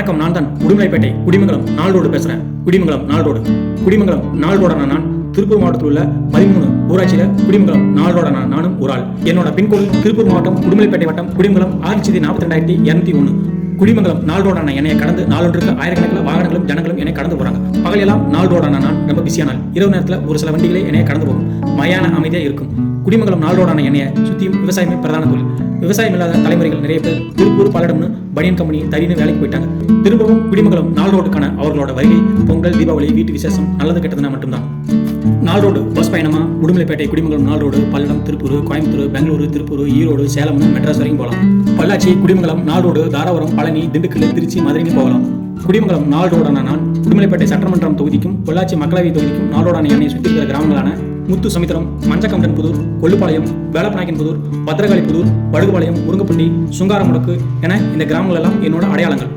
வணக்கம், நான் தான் உடுமலைப்பேட்டை குடிமங்கலம் நாள் ரோடு பேசுறேன். குடிமங்கலம் நாள் ரோடான நான் திருப்பூர் மாவட்டத்தில் உள்ள 13 ஊராட்சியில குடிமங்கலம் நாள் ரோடான நானும் ஒரு ஆள். என்னோட பின்கோடு திருப்பூர் மாவட்டம் உடுமலைப்பேட்டை வட்டம் குடிமங்கலம் 642,202. குடிமங்கலம் நாள் ரோடான என்னைய கடந்து நாளொன்றுக்கு ஆயிரக்கணக்கில் வாகனங்களும் ஜனங்களும் என்னை கடந்து போறாங்க. பகலெல்லாம் நாள் ரோடான நான் ரொம்ப பிஸியான நாள். இரவு நேரத்தில் ஒரு சில வண்டிகளே என்னைய கடந்து போகும். மயான அமைதியா இருக்கும். குடிமங்கலம் நாள் ரோடான என்னைய சுத்தியும் விவசாயமே பிரதான தொழில். விவசாயம் இல்லாத தலைமுறைகள் நிறைய பேர் திருப்பூர் பல்லடம்னு பனியன் கம்பெனி தரின்னு வேலைக்கு போயிட்டாங்க. திரும்பவும் குடிமங்கலம் நாள் ரோடுக்கான அவர்களோட வருகை பொங்கல், தீபாவளி, வீட்டு விசேஷம், நல்லது கெட்டதுன்னா மட்டும்தான். நாள் ரோடு பஸ் பயணமா உடுமலைப்பேட்டை குடிமங்கலம் நாள் ரோடு பல்லடம், திருப்பூர், கோயம்புத்தூர், பெங்களூரு, திருப்பூர், ஈரோடு, சேலம், மெட்ராஸ் வரைக்கும் போகலாம். பொள்ளாச்சி, குடிமங்கலம் நாள் ரோடு, தாராபுரம், பழனி, திண்டுக்கல், திருச்சி, மதுரைக்கு போகலாம். குடிமங்கலம் நாள் ரோடான நான் உடுமலைப்பேட்டை சட்டமன்றம் தொகுதிக்கும் பொள்ளாச்சி மக்களவை தொகுதிக்கும் நாள் ரோடான என்னை சுற்றி இருக்கிற கிராமங்களான முத்து சமுத்திரம், மஞ்சக்கம்படன் புதூர், கொல்லுப்பாளையம், வேலப்பநாயக்கன் புதூர், பத்திரகாளி புதூர், வடுகுபாளையம், முருங்கப்பள்ளி, சுங்காரமுடக்கு என இந்த கிராமங்கள் எல்லாம் என்னோட அடையாளங்கள்.